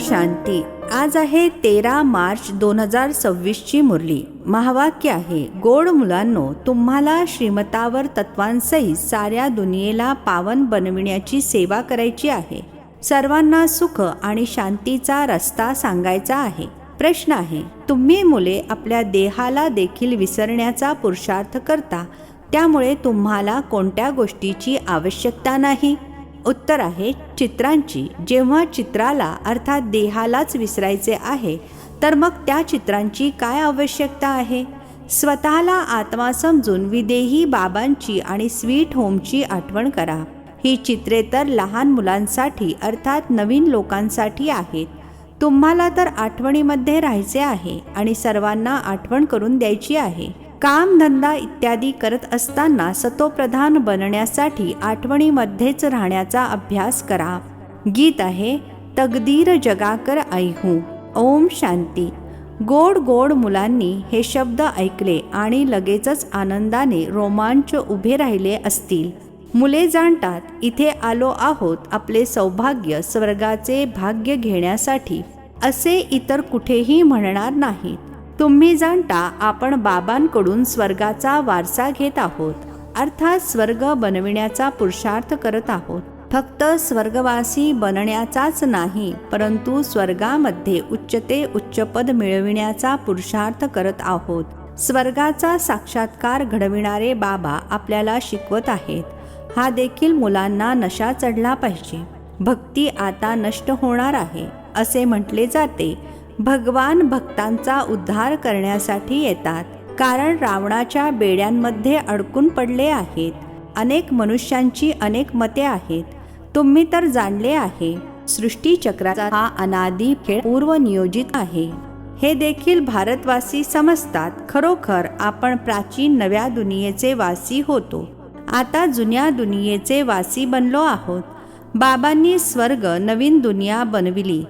शांती. आज आहे 13 मार्च 2026 ची मुरली. महावाक्य आहे, गोड मुलांनो, तुम्हाला श्रीमतावर तत्वांसहित साऱ्या दुनियेला पावन बनविण्याची सेवा करायची आहे. सर्वांना सुख आणि शांतीचा रस्ता सांगायचा आहे. प्रश्न आहे, तुम्ही मुले आपल्या देहाला देखील विसरण्याचा पुरुषार्थ करता, त्यामुळे तुम्हाला कोणत्या गोष्टीची आवश्यकता नाही? उत्तर आहे चित्रांची. जेव्हा चित्राला अर्थात देहालाच विसरायचे आहे, तर मग त्या चित्रांची काय आवश्यकता आहे? स्वतःला आत्मा समजून विदेही बाबांची आणि स्वीट होमची आठवण करा. ही चित्रे तर लहान मुलांसाठी अर्थात नवीन लोकांसाठी आहेत. तुम्हाला तर आठवणीमध्ये राहायचे आहे आणि सर्वांना आठवण करून द्यायची आहे. कामधंदा इत्यादी करत असताना सतोप्रधान बनण्यासाठी आठवणीमध्येच राहण्याचा अभ्यास करा. गीत आहे, तकदीर जगाकर ऐहू. ओम शांती. गोड गोड मुलांनी हे शब्द ऐकले आणि लगेचच आनंदाने रोमांच उभे राहिले असतील. मुले जाणतात, इथे आलो आहोत आपले सौभाग्य स्वर्गाचे भाग्य घेण्यासाठी, असे इतर कुठेही म्हणणार नाहीत. तुम्ही जाणता, आपण बाबांकडून स्वर्गाचा वारसा घेत आहोत, अर्थात स्वर्ग बनविण्याचा पुरुषार्थ करत आहोत. फक्त स्वर्गवासी बनण्याचाच नाही, परंतु स्वर्गामध्ये उच्चते उच्चपद मिळविण्याचा पुरुषार्थ करत आहोत. स्वर्गाचा साक्षात्कार घडविणारे बाबा आपल्याला शिकवत आहेत. हा देखील मुलांना नशा चढला पाहिजे. भक्ती आता नष्ट होणार आहे असे म्हटले जाते. भगवान भक्तांचा उद्धार करण्यासाठी येतात, कारण रावणाच्या बेड्यांमध्ये अडकून पडले आहेत. अनेक मनुष्यांची अनेक मते आहेत. तुम्ही तर जाणले आहे, सृष्टीचक्राचा हा अनादी खेळ पूर्वनियोजित आहे. हे देखील भारतवासी समजतात. खरोखर आपण प्राचीन नव्या दुनियेचे वासी होतो, आता जुन्या दुनियेचे वासी बनलो आहोत. बाबांनी स्वर्ग नवीन दुनिया बनविली,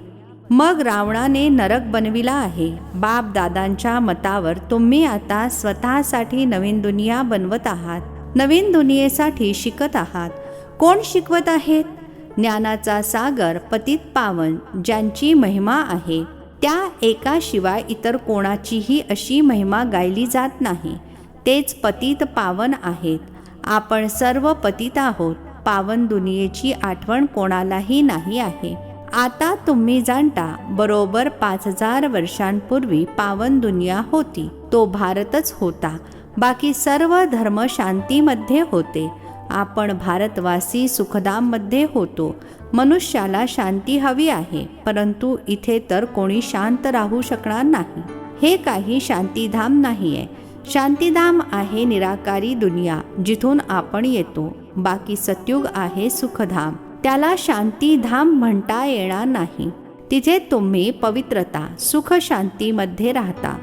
मग रावणाने नरक बनविला आहे. बाप दादांच्या मतावर तुम्ही आता स्वतःसाठी नवीन दुनिया बनवत आहात, नवीन दुनियेसाठी शिकत आहात. कोण शिकवत आहेत? ज्ञानाचा सागर पतित पावन, ज्यांची महिमा आहे, त्या एकाशिवाय इतर कोणाचीही अशी महिमा गायली जात नाही. तेच पतित पावन आहेत. आपण सर्व पतित आहोत. पावन दुनियेची आठवण कोणालाही नाही आहे. आता तुम्ही जाणता, बरोबर 5000 वर्षांपूर्वी पावन दुनिया होती. तो भारतच होता. बाकी सर्व धर्म शांतीमध्ये होते. आपण भारतवासी सुखधाममध्ये होतो. मनुष्याला शांती हवी आहे, परंतु इथे तर कोणी शांत राहू शकणार नाही. हे काही शांतीधाम नाही आहे. शांतीधाम आहे निराकारी दुनिया, जिथून आपण येतो. बाकी सतयुग आहे सुखधाम. त्याला शांतीधाम म्हणता येणार नाही. तिथे तुम्ही पवित्रता सुख शांतीमध्ये राहता.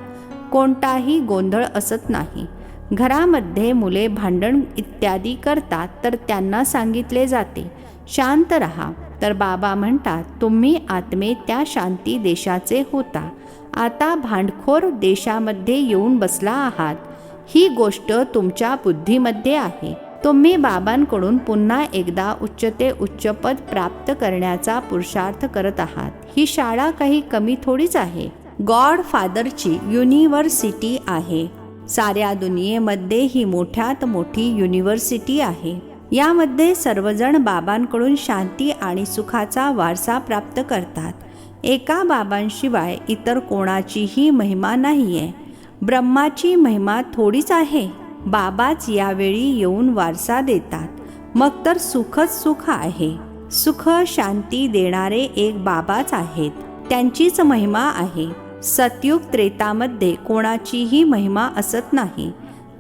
कोणताही गोंधळ असत नाही. घरामध्ये मुले भांडण इत्यादी करतात, तर त्यांना सांगितले जाते, शांत रहा. तर बाबा म्हणतात, तुम्ही आत्मे त्या शांती देशाचे होता, आता भांडखोर देशामध्ये येऊन बसला आहात. ही गोष्ट तुमच्या बुद्धीमध्ये आहे. तुम्ही बाबांकडून पुन्हा एकदा उच्चते उच्चपद प्राप्त करण्याचा पुरुषार्थ करत आहात. ही शाळा काही कमी थोडीच आहे. गॉड फादरची युनिव्हर्सिटी आहे. साऱ्या दुनियेमध्ये ही मोठ्यात मोठी युनिव्हर्सिटी आहे. यामध्ये सर्वजण बाबांकडून शांती आणि सुखाचा वारसा प्राप्त करतात. एका बाबांशिवाय इतर कोणाचीही महिमा नाहीये. ब्रह्माची महिमा थोडीच आहे. बाबाच यावेळी येऊन वारसा देतात. मग तर सुखच सुख आहे. सुख शांती देणारे एक बाबाच आहेत. त्यांचीच महिमा आहे. सतयुग त्रेतामध्ये कोणाचीही महिमा असत नाही.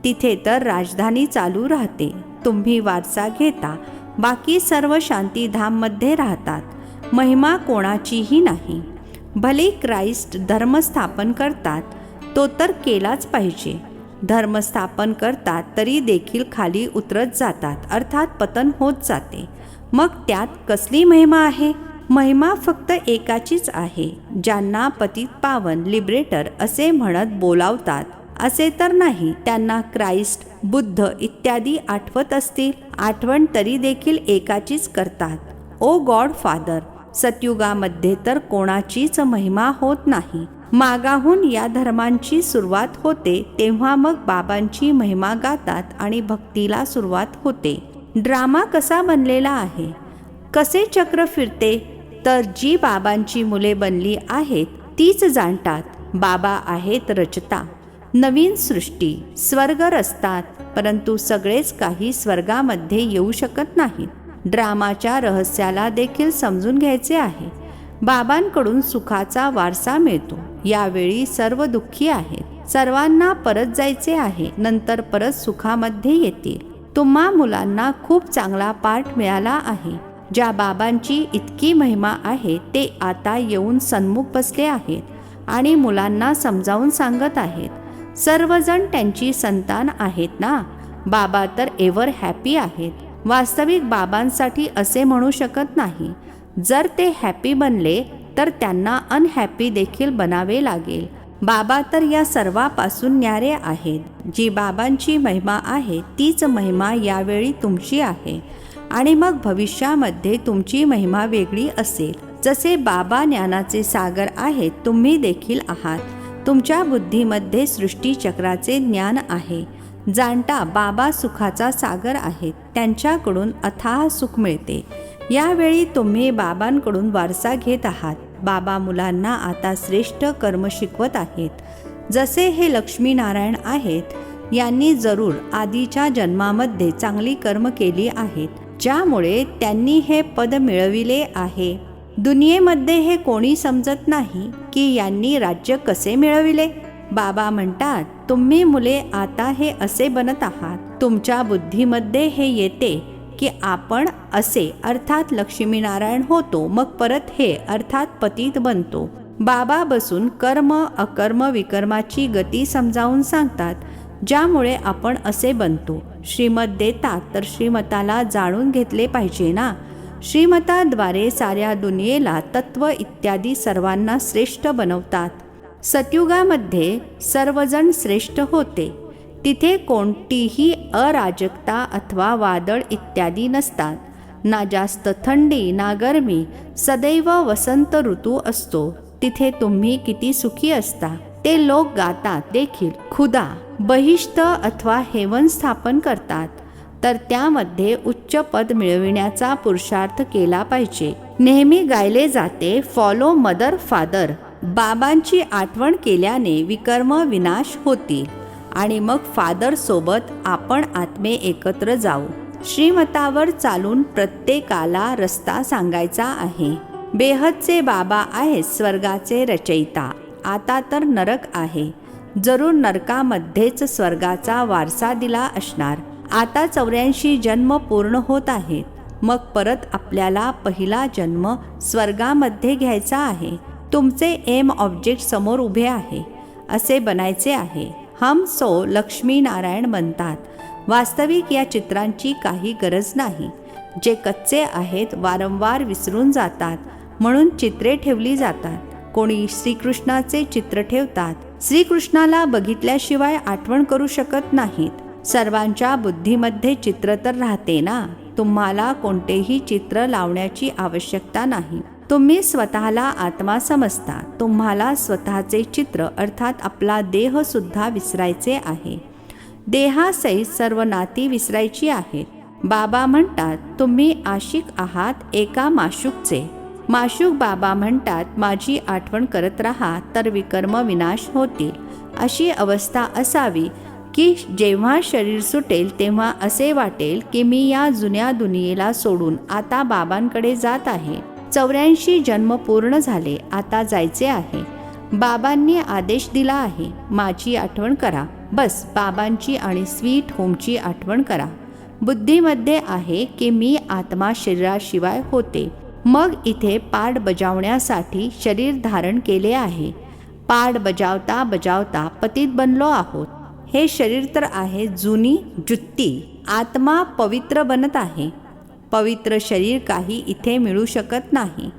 तिथे तर राजधानी चालू राहते. तुम्ही वारसा घेता. बाकी सर्व शांतीधाममध्ये राहतात. महिमा कोणाचीही नाही. भले क्राइस्ट धर्म स्थापन करतात, तो तर केलाच पाहिजे. धर्म स्थापन करतात तरी देखील खाली उतरत जातात, अर्थात पतन होत जाते. मग त्यात कसली महिमा आहे? महिमा फक्त एकाचीच आहे. ज्यांना पतित पावन लिबरेटर असे म्हणत बोलावतात, असे तर नाही. त्यांना क्राइस्ट बुद्ध इत्यादी आठवत असतील. आठवण तरी देखील एकाचीच करतात. ओ गॉड फादर, सतयुगामध्ये तर कोणाचीच महिमा होत नाही. मागाहून या धर्मांची सुरुवात होते, तेव्हा मग बाबांची महिमा गातात आणि भक्तीला सुरुवात होते. ड्रामा कसा बनलेला आहे, कसे चक्र फिरते, तर जी बाबांची मुले बनली आहेत तीच जाणतात. बाबा आहेत रचता, नवीन सृष्टी, स्वर्ग रचतात, परंतु सगळेच काही स्वर्गामध्ये येऊ शकत नाहीत. ड्रामाच्या रहस्याला देखील समजून घ्यायचे आहे. बाबांकडून सुखाचा वारसा मिळतो. यावेळी सर्व दुःखी आहेत, सर्वांना परत जायचे आहे, नंतर परत सुखामध्ये येतील. तुम्हा मुलांना खूप चांगला पाठ मिळाला आहे. ज्या बाबांची इतकी महिमा आहे ते आता येऊन सन्मुख बसले आहेत आणि मुलांना समजावून सांगत आहेत. सर्वजण त्यांची संतान आहेत ना. बाबा तर एव्हर हॅपी आहेत. वास्तविक बाबांसाठी असे म्हणू शकत नाही. जर ते हॅपी बनले तर त्यांना अनहॅपी देखील बनावे लागेल. बाबा तर या सर्वापासून न्यारे आहेत. जी बाबांची महिमा आहे तीच महिमा यावेळी तुमची आहे आणि मग भविष्यामध्ये तुमची महिमा वेगळी असेल. जसे बाबा ज्ञानाचे सागर आहेत, तुम्ही देखील आहात. तुमच्या बुद्धीमध्ये सृष्टीचक्राचे ज्ञान आहे. जाणता बाबा सुखाचा सागर आहेत, त्यांच्याकडून अथाह सुख मिळते. यावेळी तुम्ही बाबांकडून वारसा घेत आहात. बाबा मुलांना आता श्रेष्ठ कर्म शिकवत आहेत. जसे हे लक्ष्मीनारायण आहेत, यांनी जरूर आधीच्या जन्मामध्ये चांगली कर्म केली आहेत, ज्यामुळे त्यांनी हे पद मिळविले आहे. दुनियेमध्ये हे कोणी समजत नाही की यांनी राज्य कसे मिळविले. बाबा म्हणतात, तुम्ही मुले आता हे असे बनत आहात. तुमच्या बुद्धीमध्ये हे येते की आपण असे अर्थात लक्ष्मीनारायण होतो, मग परत हे अर्थात पतित बनतो. बाबा बसून कर्म अकर्म विकर्माची गती समजावून सांगतात, ज्यामुळे आपण असे बनतो. श्रीमत देतात तर श्रीमताला जाणून घेतले पाहिजे ना. श्रीमताद्वारे साऱ्या दुनियेला तत्व इत्यादी सर्वांना श्रेष्ठ बनवतात. सतयुगामध्ये सर्वजण श्रेष्ठ होते. तिथे कोणतीही अराजकता अथवा वादळ इत्यादी नसतात. ना जास्त थंडी ना गरमी, सदैव वसंत ऋतू असतो. तिथे तुम्ही किती सुखी असता ते लोक गातात देखील. खुदा बहिष्ठ अथवा हेवन स्थापन करतात, तर त्यामध्ये उच्च पद मिळविण्याचा पुरुषार्थ केला पाहिजे. नेहमी गायले जाते, फॉलो मदर फादर. बाबांची आठवण केल्याने विकर्म विनाश होतील आणि मग फादर सोबत आपण आत्मे एकत्र जाऊ. श्रीमतावर चालून प्रत्येकाला रस्ता सांगायचा आहे. बेहदचे बाबा आहेत स्वर्गाचे रचयिता. आता तर नरक आहे, जरूर नरकामध्येच स्वर्गाचा वारसा दिला असणार. आता 84 जन्म पूर्ण होत आहेत, मग परत आपल्याला पहिला जन्म स्वर्गामध्ये घ्यायचा आहे. तुमचे एम ऑब्जेक्ट समोर उभे आहे, असे बनायचे आहे. हम सो लक्ष्मीनारायण बनतात. वास्तविक या चित्रांची काही गरज नाही. जे कच्चे आहेत वारंवार विसरून जातात, म्हणून चित्रे ठेवली जातात. कोणी श्रीकृष्णाचे चित्र ठेवतात. श्रीकृष्णाला बघितल्याशिवाय आठवण करू शकत नाहीत. सर्वांच्या बुद्धीमध्ये चित्र तर राहते ना. तुम्हाला कोणतेही चित्र लावण्याची आवश्यकता नाही. तुम्ही स्वतःला आत्मा समजता. तुम्हाला स्वतःचे चित्र अर्थात आपला देह सुद्धा विसरायचे आहे. देहासहित सर्व नाती विसरायची आहेत. बाबा म्हणतात, तुम्ही आशिक आहात एका माशूकचे. माशूक बाबा म्हणतात, माझी आठवण करत राहा तर विकर्म विनाश होतील. अशी अवस्था असावी की जेव्हा शरीर सुटेल तेव्हा असे वाटेल की मी या जुन्या दुनियेला सोडून आता बाबांकडे जात आहे. 84 जन्म पूर्ण झाले, आता जायचे आहे. बाबांनी आदेश दिला आहे, माझी आठवण करा. बस बाबांची आणि स्वीट होमची आठवण करा. बुद्धीमध्ये आहे की मी आत्मा शरीराशिवाय होते. मग इथे पाठ बजावण्यासाठी शरीर धारण केले आहे. पाठ बजावता बजावता पतित बनलो आहोत. हे शरीर तर आहे जुनी जुत्ती. आत्मा पवित्र बनत आहे. पवित्र शरीर काही इथे मिळू शकत नाही.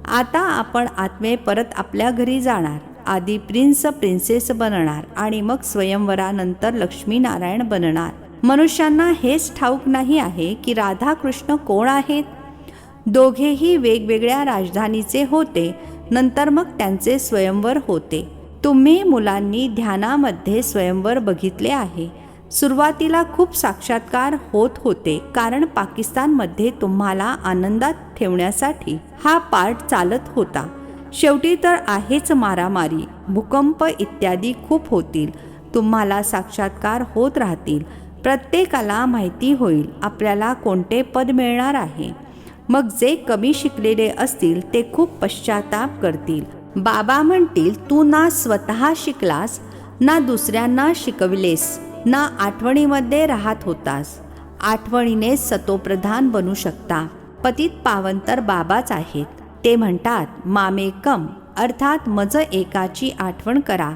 आता आपण आत्मे परत आपल्या घरी जाणार. आधी प्रिन्स प्रिन्सेस बनणार आणि मग स्वयंवरानंतर लक्ष्मीनारायण बनणार. मनुष्यांना हेच ठाऊक नाही आहे की राधाकृष्ण कोण आहेत. दोघेही वेगवेगळ्या राजधानीचे होते. नंतर मग त्यांचे स्वयंवर होते. तुम्ही मुलांनी ध्यानामध्ये स्वयंवर बघितले आहे. सुरुवातीला खूप साक्षात्कार होत होते, कारण पाकिस्तानमध्ये तुम्हाला आनंदात ठेवण्यासाठी हा पार्ट चालत होता. शेवटी तर आहेच मारामारी, भूकंप इत्यादी खूप होतील. तुम्हाला साक्षात्कार होत राहतील. प्रत्येकाला माहिती होईल आपल्याला कोणते पद मिळणार आहे. मग जे कमी शिकलेले असतील ते खूप पश्चाताप करतील. बाबा म्हणतील, तू ना स्वतः शिकलास, ना दुसऱ्यांना शिकविलेस, ना आठवणीमध्ये राहत होतास. आठवणीने सतोप्रधान बनू शकता. पतित पावन तर बाबाच आहेत. ते म्हणतात, मामेकम अर्थात मज एकाची आठवण करा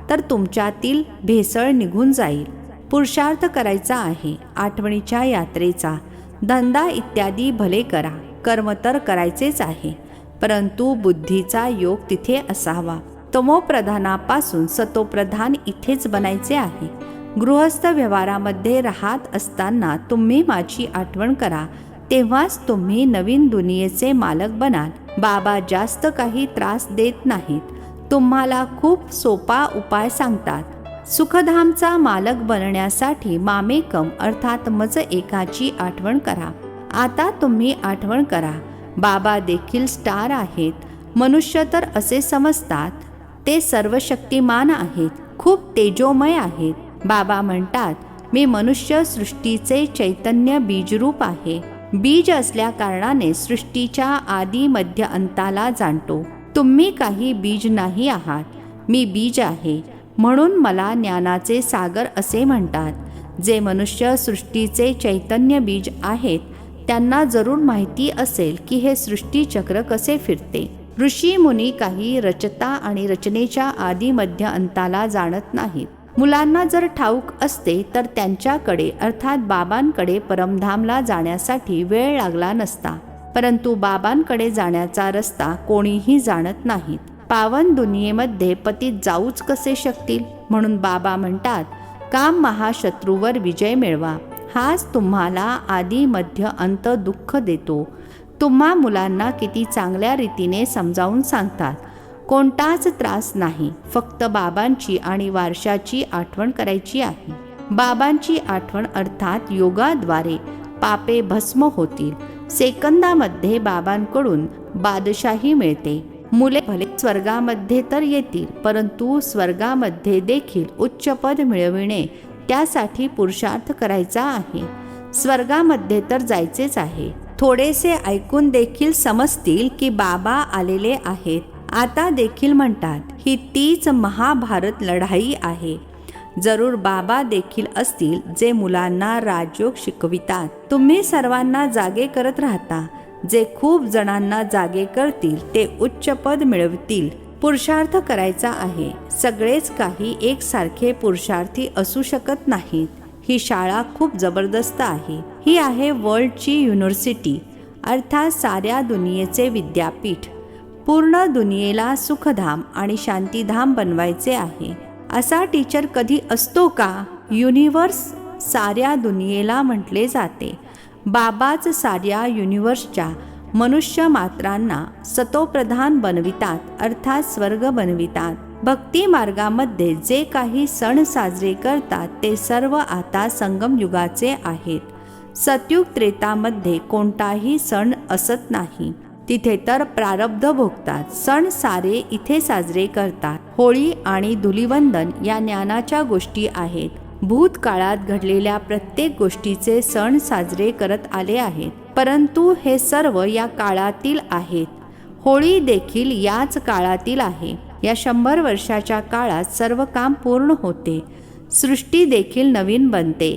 तर तुमच्यातील भेसळ निघून जाईल. पुरुषार्थ करायचा आहे आठवणीच्या यात्रेचा. धंदा इत्यादी भले करा, कर्म तर करायचेच आहे, परंतु बुद्धीचा योग तिथे असावा. तमोप्रधानापासून सतोप्रधान इथेच बनायचे आहे. गृहस्थ व्यवहारामध्ये राहत असताना तुम्ही माझी आठवण करा, तेव्हाच तुम्ही नवीन दुनियेचे मालक बनाल. बाबा जास्त काही त्रास देत नाहीत. तुम्हाला खूप सोपा उपाय सांगतात. सुखधामचा मालक बनण्यासाठी मामेकम अर्थात मज एकाची आठवण करा. आता तुम्ही आठवण करा, बाबा देखील स्टार आहेत. मनुष्य तर असे समजतात ते सर्वशक्तिमान आहेत, खूप तेजोमय आहेत. बाबा म्हणतात, मी मनुष्य सृष्टीचे चैतन्य बीजरूप आहे. बीज असल्या कारणाने सृष्टीच्या आदी मध्य अंताला जाणतो. तुम्ही काही बीज नाही आहात, मी बीज आहे. म्हणून मला ज्ञानाचे सागर असे म्हणतात. जे मनुष्य सृष्टीचे चैतन्य बीज आहेत त्यांना जरूर माहिती असेल की हे सृष्टीचक्र कसे फिरते. ऋषी मुनी काही रचता आणि रचनेच्या आदी मध्य अंताला जाणत नाहीत. मुलांना जर ठाऊक असते तर त्यांच्याकडे अर्थात बाबांकडे परमधामला जाण्यासाठी वेळ लागला नसता. परंतु बाबांकडे जाण्याचा रस्ता कोणीही जाणत नाहीत. पावन दुनियेमध्ये पतित जाऊच कसे शकतील. म्हणून बाबा म्हणतात, काम महाशत्रूवर विजय मिळवा. हाच तुम्हाला आदी मध्य अंत दुःख देतो. तुम्हा मुलांना किती चांगल्या रीतीने समजावून सांगतात. कोणताच त्रास नाही, फक्त बाबांची आणि वारशाची आठवण करायची आहे. बाबांची आठवण अर्थात योगाद्वारे पापे भस्म होतील. सेकंदामध्ये बाबांकडून बादशाही मिळते. मुले भले स्वर्गामध्ये तर येतील, परंतु स्वर्गामध्ये देखील उच्च पद मिळविणे त्यासाठी पुरुषार्थ करायचा आहे. स्वर्गामध्ये तर जायचेच आहे. थोडेसे ऐकून देखील समजतील की बाबा आलेले आहेत. आता देखील म्हणतात, ही तीच महाभारत लढाई आहे. जरूर बाबा देखील असतील जे मुलांना राजयोग शिकवितात. तुम्ही सर्वांना जागे करत राहता. जे खूप जणांना जागे करतील ते उच्च पद मिळवतील. पुरुषार्थ करायचा आहे. सगळेच काही एकसारखे पुरुषार्थी असू शकत नाहीत. ही शाळा खूप जबरदस्त आहे. ही आहे वर्ल्डची युनिव्हर्सिटी अर्थात साऱ्या दुनियेचे विद्यापीठ. पूर्ण दुनियेला सुखधाम आणि शांतीधाम बनवायचे आहे. असा टीचर कधी असतो का? युनिव्हर्स साऱ्या दुनियेला म्हटले जाते. बाबाच साऱ्या युनिव्हर्सच्या मनुष्य मात्रांना सतोप्रधान बनवितात अर्थात स्वर्ग बनवितात. भक्ती मार्गामध्ये जे काही सण साजरे करतात ते सर्व आता संगम युगाचे आहेत. सतयुग त्रेतामध्ये कोणताही सण असत नाही. तिथे तर प्रारब्ध भोगतात. सण सारे इथे साजरे करतात. होळी आणि धुलिवंदन या ज्ञानाच्या गोष्टी आहेत. भूतकाळात घडलेल्या प्रत्येक गोष्टीचे सण साजरे करत आले आहेत, परंतु हे सर्व या काळातील आहेत. होळी देखील याच काळातील आहे. या 100 वर्षाच्या काळात सर्व काम पूर्ण होते. सृष्टी देखील नवीन बनते.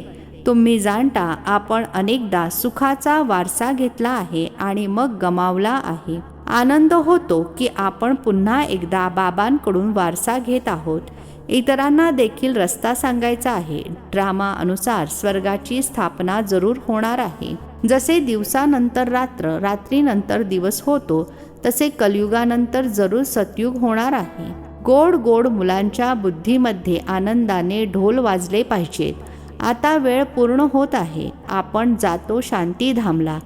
तुम्ही जाणता आपण अनेकदा सुखाचा वारसा घेतला आहे आणि मग गमावला आहे. आनंद होतो की आपण पुन्हा एकदा बाबांकडून वारसा घेत आहोत. इतरांना देखील रस्ता सांगायचा आहे. ड्रामा अनुसार स्वर्गाची स्थापना जरूर होणार आहे. जसे दिवसानंतर रात्र, रात्रीनंतर दिवस होतो, तसे कलियुगानंतर जरूर सतयुग होणार आहे. गोड गोड मुलांच्या बुद्धीमध्ये आनंदाने ढोल वाजले पाहिजेत. आता वेळ पूर्ण होत आहे. आपण जातो शांतीधामला.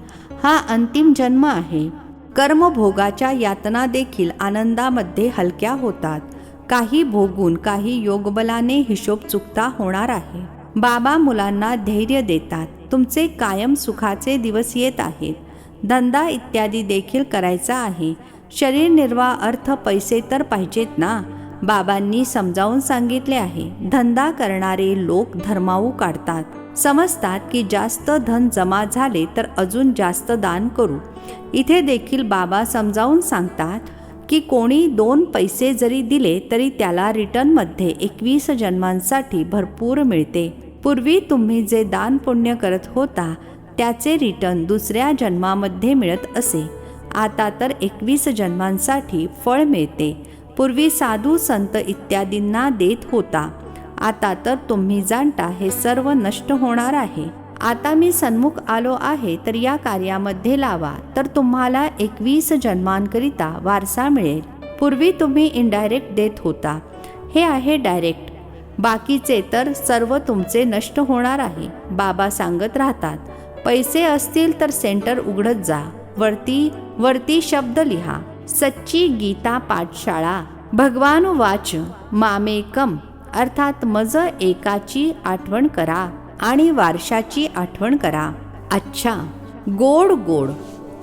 हा अंतिम जन्म आहे. कर्मभोगाच्या यातना देखील आनंदामध्ये हलक्या होतात. काही भोगून काही योगबलाने हिशोब चुकता होणार आहे. बाबा मुलांना धैर्य देतात. तुमचे कायम सुखाचे दिवस येत आहेत. धंदा इत्यादी देखील करायचा आहे. शरीर निर्वाह अर्थ पैसे तर पाहिजेत ना. बाबांनी समजावून सांगितले आहे. धंदा करणारे लोक धर्माऊ काढतात. समजतात की जास्त धन जमा झाले तर अजून जास्त दान करू. इथे देखील बाबा समजावून सांगतात की कोणी 2 पैसे जरी दिले तरी त्याला रिटर्नमध्ये 21 जन्मांसाठी भरपूर मिळते. पूर्वी तुम्ही जे दान पुण्य करत होता त्याचे रिटर्न दुसऱ्या जन्मामध्ये मिळत असे. आता तर 21 जन्मांसाठी फळ मिळते. पूर्वी साधू संत इत्यादींना देत होता. आता तर तुम्ही जाणता हे सर्व नष्ट होणार आहे. आता मी सन्मुख आलो आहे तर या कार्यामध्ये लावा तर तुम्हाला 21 जन्मांकरिता वारसा मिळेल. पूर्वी तुम्ही इनडायरेक्ट देत होता. हे आहे डायरेक्ट. बाकीचे तर सर्व तुमचे नष्ट होणार आहे. बाबा सांगत राहतात पैसे असतील तर सेंटर उघडत जा. वरती शब्द लिहा. सच्ची गीता पाठशाळा. भगवान वाच मामेकम अर्थात मज एकाची आठवण करा आणि वारशाची आठवण करा. अच्छा, गोड गोड.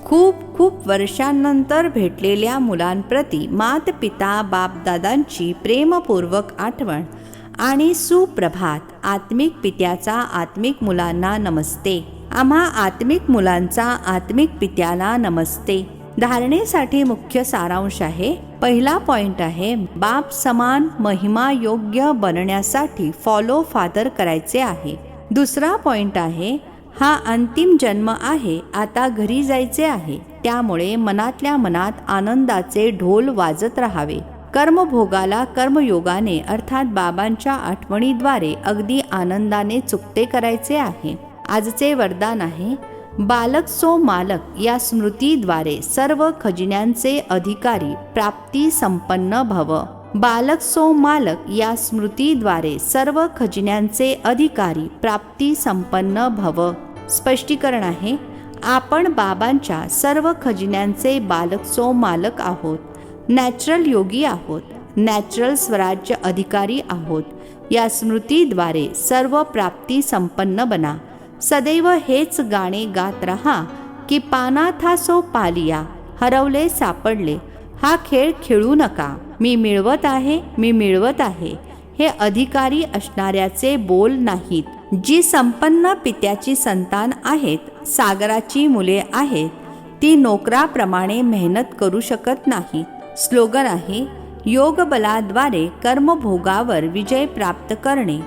खूप खूप वर्षांनंतर भेटलेल्या मुलांप्रती मात पिता बापदादांची प्रेमपूर्वक आठवण आणि सुप्रभात. आत्मिक पित्याचा आत्मिक मुलांना नमस्ते. आम्हा आत्मिक मुलांचा आत्मिक पित्याला नमस्ते. धारणेसाठी मुख्य सारांश आहे. पहिला पॉइंट आहे बाप समान महिमा योग्य बनण्यासाठी फॉलो फादर करायचे आहे. दुसरा पॉइंट आहे हा अंतिम जन्म आहे. आता घरी जायचे आहे. त्यामुळे मनातल्या मनात आनंदाचे ढोल वाजत राहावे. कर्मभोगाला कर्मयोगाने अर्थात बाबांच्या आठवणीद्वारे अगदी आनंदाने चुकते करायचे आहे. आजचे वरदान आहे बालक सो मालक या स्मृतीद्वारे सर्व खजिन्यांचे अधिकारी प्राप्ती संपन्न भव. बालक सो मालक या स्मृतीद्वारे सर्व खजिन्यांचे अधिकारी प्राप्ती संपन्न भव. स्पष्टीकरण आहे आपण बाबांच्या सर्व खजिन्यांचे बालक सो मालक आहोत. नॅचरल योगी आहोत. नॅचरल स्वराज्य अधिकारी आहोत. या स्मृतीद्वारे सर्व प्राप्ती संपन्न बना. सदैव हेच गाणे गात रहा की पाना था सो पालिया. हरवले सापडले हा खेळ खेळू नका. मी मिळवत आहे, मी मिळवत आहे हे अधिकारी असणाऱ्याचे बोल नाहीत. जी संपन्न पित्याची संतान आहेत, सागराची मुले आहेत, ती नोकराप्रमाणे मेहनत करू शकत नाहीत. स्लोगन आहे योग बलाद्वारे कर्मभोगावर विजय प्राप्त करणे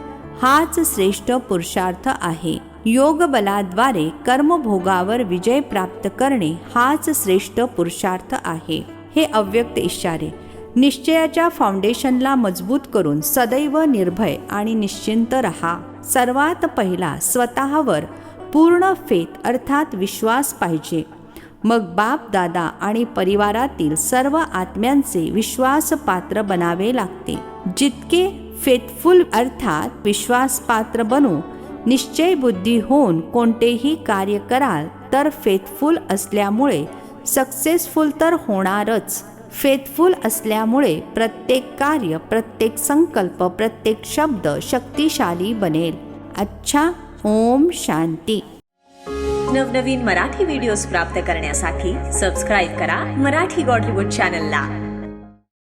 हाच श्रेष्ठ पुरुषार्थ आहे. योग बलाद्वारे कर्मभोगावर विजय प्राप्त करणे हाच श्रेष्ठ पुरुषार्थ आहे. हे अव्यक्त इशारे निश्चयाच्या फाउंडेशनला मजबूत करून सदैव निर्भय आणि निश्चिंत रहा. सर्वात पहिला स्वतःवर पूर्ण फेथ अर्थात विश्वास पाहिजे. मग बाप दादा आणि परिवारातील सर्व आत्म्यांचे विश्वासपात्र बनावे लागते. जितके फेथफुल अर्थात विश्वासपात्र बनू, निश्चय बुद्धी होऊन कोणतेही कार्य कराल तर फेथफुल असल्यामुळे सक्सेसफुल तर होणारच. फेथफुल असल्यामुळे प्रत्येक कार्य, प्रत्येक संकल्प, प्रत्येक शब्द शक्तिशाली बनेल. अच्छा, ओम शांती. नवनवीन मराठी व्हिडिओज प्राप्त करण्यासाठी सबस्क्राईब करा मराठी गॉड रिपोर्ट चॅनलला.